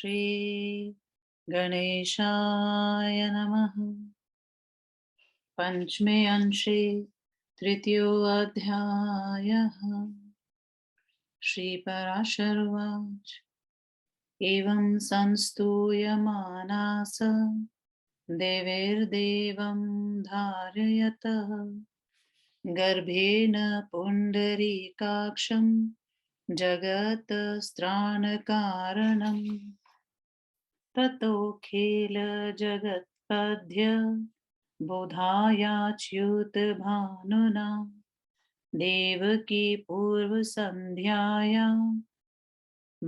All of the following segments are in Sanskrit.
श्री गणेशाय नमः। पंचमे अंशे तृतीयोऽध्यायः। श्रीपराशरुवाच एवं संस्तूयमानास देवैर्देवं धारयतः गर्भेण पुण्डरीकाक्षं जगत्स्त्राणकारणम् ततोऽखिलजगत्पद्य बोधायाच्युतभानुना देवकी पूर्वसन्ध्यायां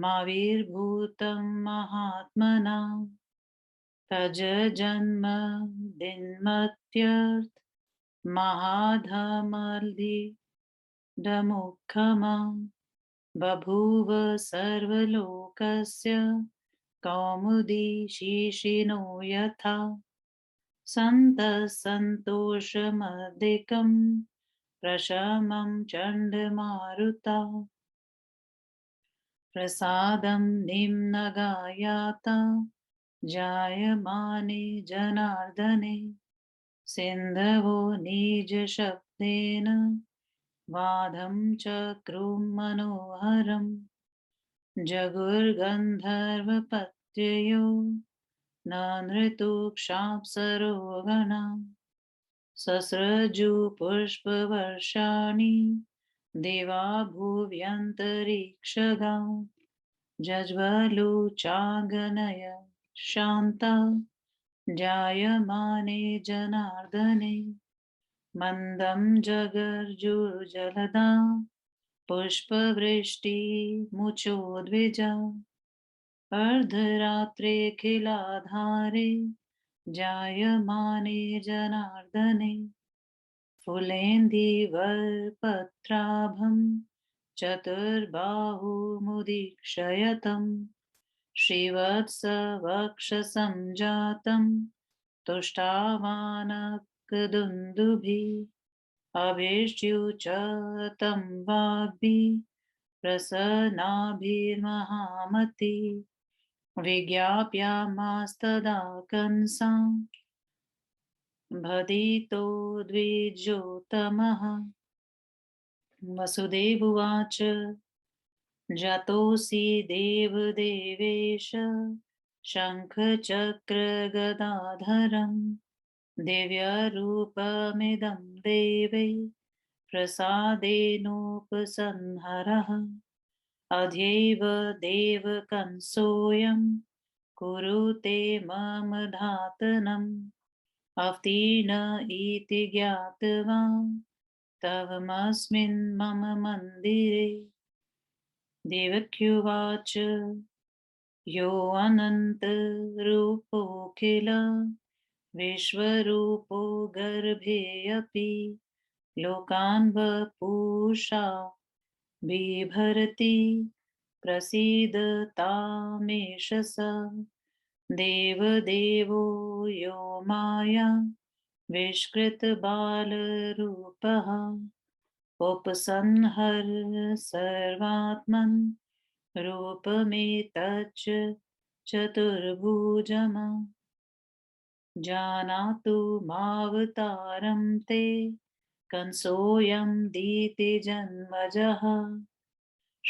माविर्भूतं महात्मना तज्जन्मदिन्मत्यर्थ महाधमलिडमुख्यमा बभूव सर्वलोकस्य कौमुदी शीशिनो यथा सन्तोषमधिकं प्रशमं चण्डमारुता प्रसादं निम्नगायाता जायमाने जनार्दने सिन्धवो निजशब्देन वादं चक्रुं मनोहरम् जगुर्गन्धर्वपत्ययो न नृतुक्षाप्सरो गणा सस्रजुपुष्पवर्षाणि देवा भुव्यन्तरिक्षगा जज्वलुचागनय शान्ता जायमाने जनार्दने मन्दं जगर्जुर्जलदा पुष्पवृष्टिमुचोद्विजा अर्धरात्रेऽखिलाधारे जायमाने जनार्दने फुलेन्दिवरपत्राभं चतुर्बाहुमुदीक्षयतं श्रीवत्सवक्षसञ्जातं तुष्टावानकदुन्दुभिः अभिष्युच्यतं वाग्भिः प्रसन्नाभिर्महामती विज्ञाप्यामास्तदा कंसां भदितो द्विजोत्तमः वसुदेवुवाच जातोऽसि देवदेवेश शङ्खचक्रगदाधरं दिव्यरूपमिदं देवै प्रसादेनोपसंहरः अद्यैव देवकंसोऽयं कुरुते मम धातनम् अवतीर्ण इति ज्ञात्वा तवमस्मिन् मम मन्दिरे देवक्युवाच योऽनन्तरूपोऽखिल विश्वरूपो गर्भेऽपि लोकान् वपुषा बिभर्ति प्रसीदतामेष स देवदेवो यो माया विष्कृतबालरूपः उपसंहर सर्वात्मन् रूपमेतच्च चतुर्भुजम् जानातु मावतारं ते कंसोऽयं दितिजन्मजः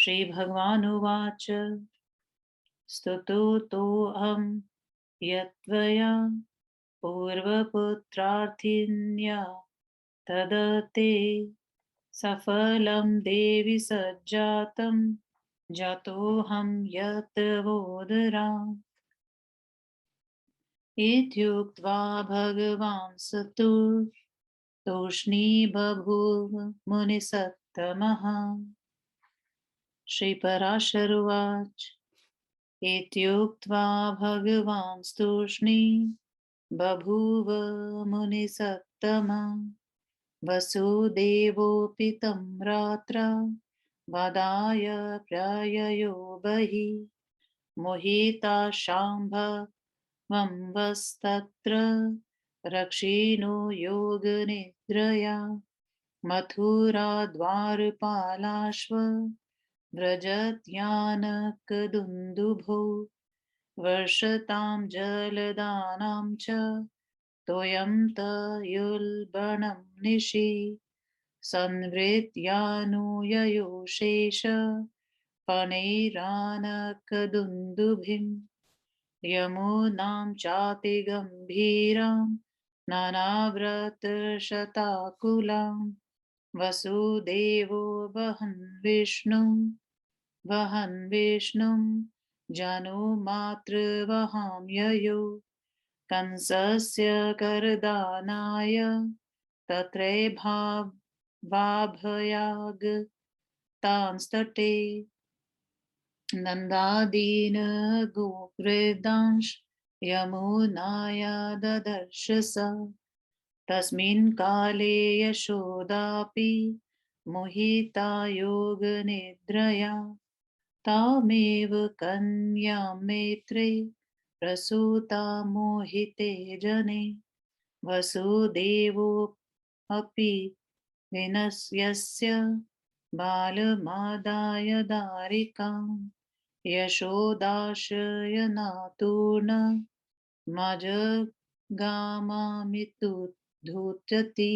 श्रीभगवानुवाच स्तुतोऽहं यत्त्वया पूर्वपुत्रार्थिन्या तदते सफलं देवि सज्जातं जातोऽहं यत्त्वोदरा इत्युक्त्वा भगवान् स तूष्णी बभूव मुनिसत्तमः श्रीपराशरुवाच इत्युक्त्वा भगवान् तूष्णी बभूव मुनिसत्तमः वसुदेवोऽपि तं रात्रौ वदाय प्रययो बहिः मोहिता शाम्भवं वस्तत्र रक्षिणो योगनिद्रया मथुराद्वारपालाश्व व्रजत्यानकदुन्दुभो वर्षतां जलदानां च तोयं तयुल्बणं निशि संवृत्यानुययो शेष फणैरानकदुन्दुभिं यमुनां चातिगम्भीरां नानाव्रतशताकुलां वसुदेवो वहन् विष्णुं जनुमातृवहां ययो कंसस्य करदानाय तत्रैभाभयागतांस्तटे नन्दादीन् गोवृदांश यमुनाया ददर्श स तस्मिन् काले यशोदापि मोहिता योगनिद्रया तामेव कन्यां मैत्रे प्रसूता मोहिते जने वसुदेवोऽपि विनश्यस्य बालमादाय दारिकां यशोदाशयनातूर्णमजगामामितुधुत्यति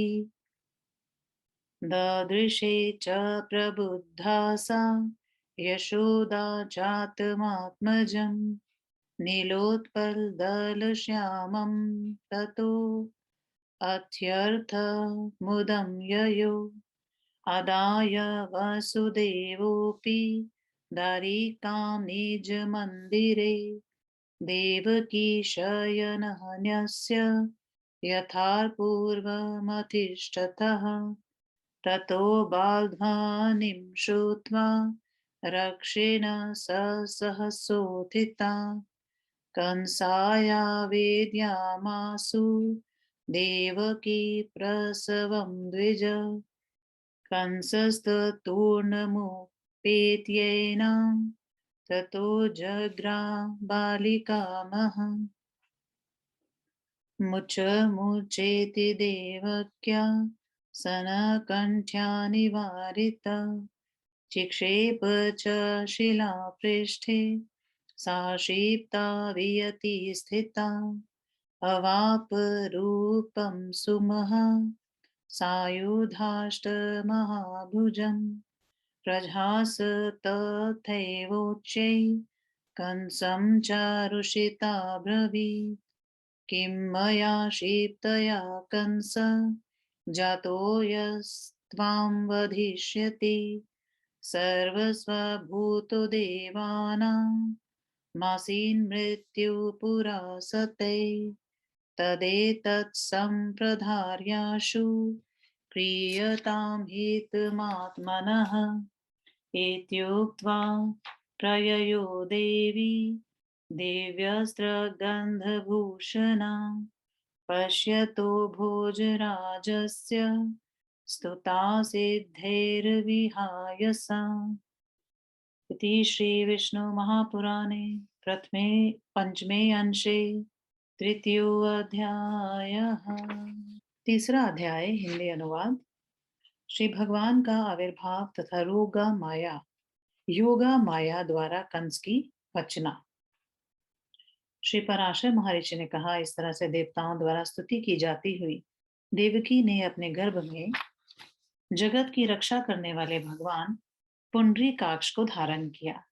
ददृशे च प्रबुद्धा सा यशोदा जातमात्मजं नीलोत्पलदलश्यामं ततो अत्यर्थमुदं ययो आदाय वसुदेवोऽपि दारिकां निजमन्दिरे देवकी शयनहन्यस्य यथापूर्वमधिष्ठतः ततो बालध्वनिं श्रुत्वा रक्षेण सहसोत्थिता कंसाया वेद्यामासु देवकी प्रसवं द्विज कंसस्ततूर्णमुपेत्यैनं ततो जग्राबालिकामहं मुचेति देवक्या सनकण्ठ्या निवारिता चिक्षेप च शिलापृष्ठे सा क्षिप्ता वियति स्थिता अवापरूपं सुमहा सायुधाष्टमहाभुजं प्रजास तथैवोच्चै कंसं चारुषिता ब्रवीत् किं मया क्षिप्तया कंस जातो यस्त्वां वधिष्यति सर्वस्वभूतो देवानां मासीन्मृत्युपुरासते तदेतत्सम्प्रधार्याशु क्रियतां हितमात्मनः इत्युक्त्वा प्रययो देवी दिव्यस्त्रगन्धभूषणा पश्यतो भोजराजस्य स्तुता सिद्धैर्विहाय सा इति श्री विष्णु महापुराणे प्रथमे पंचमे अंशे तृतीयोऽध्यायः। तीसरा अध्याय हिंदी अनुवाद। श्री भगवान का आविर्भाव तथा योगा माया द्वारा कंस की वचना। श्री पराशर महर्षि ने कहा, इस तरह से देवताओं द्वारा स्तुति की जाती हुई देवकी ने अपने गर्भ में जगत की रक्षा करने वाले भगवान पुंडरीकाक्ष को धारण किया।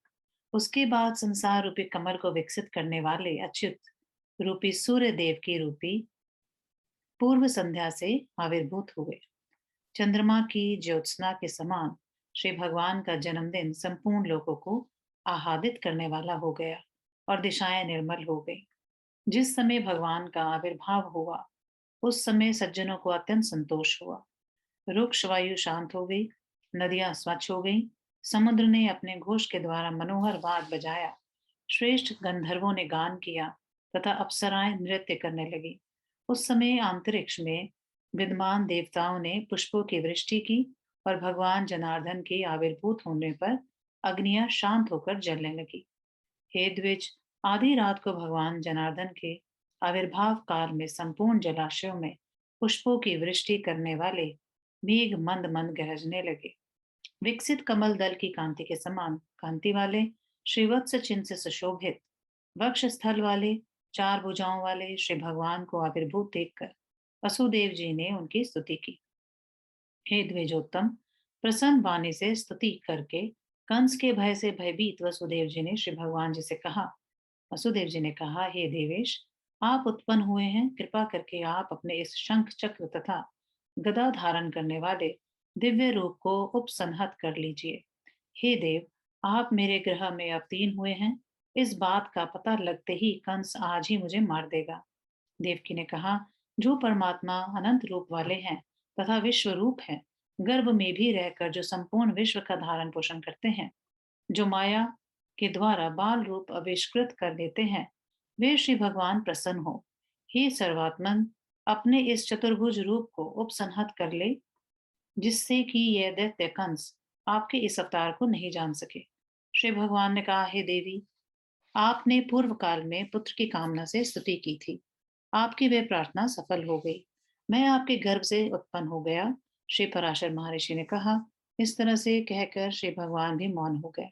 उसके बाद संसार रूपी कमल को विकसित करने वाले अच्युत रूपी सूर्य देव की रूपी पूर्व संध्या से आविर्भूत हुए। चंद्रमा की ज्योत्सना के समान श्री भगवान का जन्मदिन संपूर्ण लोगों को आह्लादित करने वाला हो गया और दिशाएं निर्मल हो गई। जिस समय भगवान का आविर्भाव हुआ उस समय सज्जनों को अत्यंत संतोष हुआ। रुक्ष वायु शांत हो गई, नदियां स्वच्छ हो गई, समुद्र ने अपने घोष के द्वारा मनोहर वाद बजाया, श्रेष्ठ गंधर्वों ने गान किया तथा अप्सराएं नृत्य करने लगी। उस समय अंतरिक्ष में विद्यमान देवताओं ने पुष्पों की वृष्टि की और भगवान जनार्दन के आविर्भूत होने पर अग्नियां शांत होकर जलने लगी। हे द्विज, आधी रात को भगवान जनार्दन के आविर्भाव काल में संपूर्ण जलाशयों में पुष्पों की वृष्टि करने वाले मेघ मंद मंद गरजने लगे। विकसित कमल दल की कांति के समान कांति वाले श्रीवत्स चिन्ह से सुशोभित वक्ष स्थल वाले, चार भुजाओं वाले श्री भगवान को आविर्भूत देखकर वसुदेव जी ने उनकी स्तुति की। हे द्विजोत्तम, प्रसन्न वाणी से स्तुति करके कंस के भय से भयभीत वसुदेव जी ने श्री भगवान जी से कहा। वसुदेव जी ने कहा, हे देवेश, आप उत्पन्न हुए हैं, कृपा करके आप अपने इस शंख चक्र तथा गदा धारण करने वाले दिव्य रूप को उपसंहत कर लीजिए। हे देव, आप मेरे ग्रह में अवतीर्ण हुए हैं, इस बात का पता लगते ही कंस आज ही मुझे मार देगा। देवकी ने कहा, जो परमात्मा अनंत रूप वाले हैं तथा विश्व रूप है, गर्भ में भी रहकर जो संपूर्ण विश्व का धारण पोषण करते हैं, जो माया के द्वारा बाल रूप आविष्कृत कर देते हैं, वे श्री भगवान प्रसन्न हो। हे सर्वात्मन, अपने इस चतुर्भुज रूप को उपसंहत कर ले, जिससे कि यह दैत्य कंस आपके इस अवतार को नहीं जान सके। श्री भगवान ने कहा, हे देवी, आपने पूर्व काल में पुत्र की कामना से स्तुति की थी, आपकी वह प्रार्थना सफल हो गई, मैं आपके गर्भ से उत्पन्न हो गया। श्री पराशर महर्षि ने कहा। इस तरह से कहकर श्री भगवान भी मौन हो गए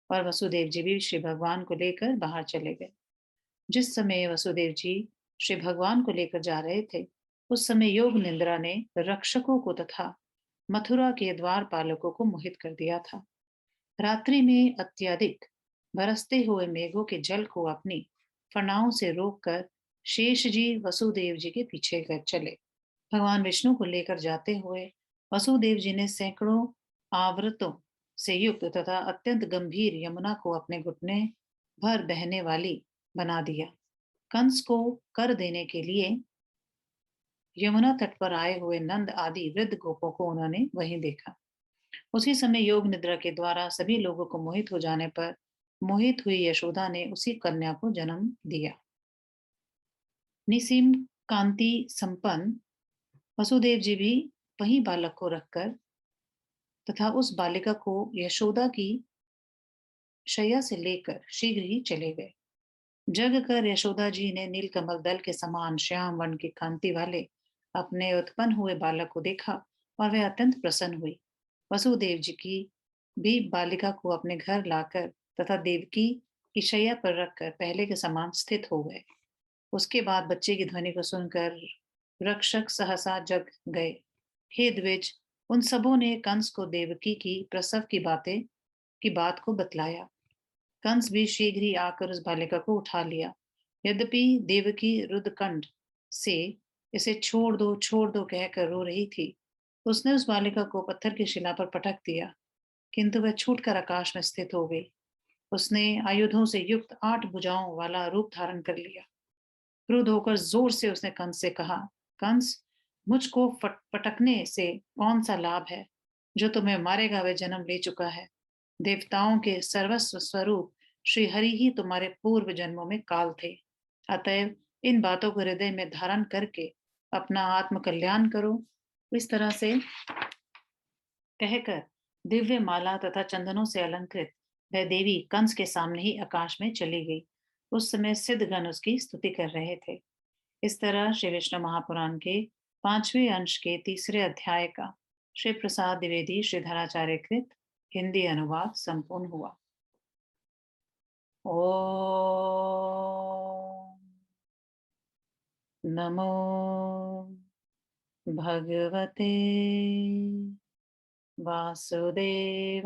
और वसुदेव जी भी श्री भगवान को लेकर बाहर चले गए। जिस समय वसुदेव जी श्री भगवान को लेकर जा रहे थे, उस समय योग निंद्रा ने रक्षकों को तथा मथुरा के द्वार पालकों को मोहित कर दिया था। रात्रि में अत्यधिक बरसते हुए मेघों के जल को अपनी फनाओं से रोककर शेष जी वसुदेव जी के पीछे चले। भगवान विष्णु को लेकर जाते हुए वसुदेव जी ने सैकड़ों आवृतों से युक्त तथा अत्यंत गंभीर यमुना को अपने घुटने भर बहने वाली बना दिया। कंस को कर देने के लिए यमुना तट पर आए हुए नंद आदि वृद्ध गोपों को उन्होंने वहीं देखा। उसी समय योग निद्रा के द्वारा सभी लोगों को मोहित हो जाने पर मोहित हुई यशोदा ने उसी कन्या को जन्म दिया। निसीम कांति संपन्न वसुदेव जी भी वही बालक को रखकर तथा उस बालिका को यशोदा की शैया से लेकर शीघ्र ही चले गए। जग कर यशोदा जी ने नीलकमल दल के समान श्याम वर्ण की कांति वाले अपने उत्पन्न हुए बालक को देखा और वह अत्यंत प्रसन्न हुई। वसुदेव जी की भी बालिका को अपने घर लाकर तथा देवकी की शैया पर रखकर पहले के समान स्थित हो गए। उसके बाद बच्चे की ध्वनि को सुनकर रक्षक सहसा जग गए। हे द्विज, उन सबों ने कंस को देवकी की प्रसव की बात को बतलाया। कंस भी शीघ्र ही आकर उस बालिका को उठा लिया। यद्यपि देवकी रुदकंड से इसे छोड़ दो कहकर रो रही थी, उसने उस बालिका को पत्थर की शिला पर पटक दिया, किंतु वह छूटकर आकाश में स्थित हो गई। उसने आयुधों से युक्त 8 भुजाओं वाला रूप धारण कर लिया। क्रुद्ध होकर जोर से उसने कंस से कहा, कंस, मुझको पटकने से कौन सा लाभ है? जो तुम्हें मारेगा वह जन्म ले चुका है। देवताओं के सर्वस्व स्वरूप श्री हरि ही तुम्हारे पूर्व जन्मों में काल थे। अतएव इन बातों को हृदय में धारण करके अपना आत्म कल्याण करो। इस तरह से कहकर दिव्य माला तथा चंदनों से अलंकृत वह देवी कंस के सामने ही आकाश में चली गई। उस समय सिद्धगण उसकी स्तुति कर रहे थे। इस तरह श्री विष्णु महापुराण के 5वें अंश के 3रे अध्याय का श्री प्रसाद द्विवेदी श्रीधराचार्य कृत हिंदी अनुवाद संपूर्ण हुआ। ओम नमो भगवते वासुदेवाय।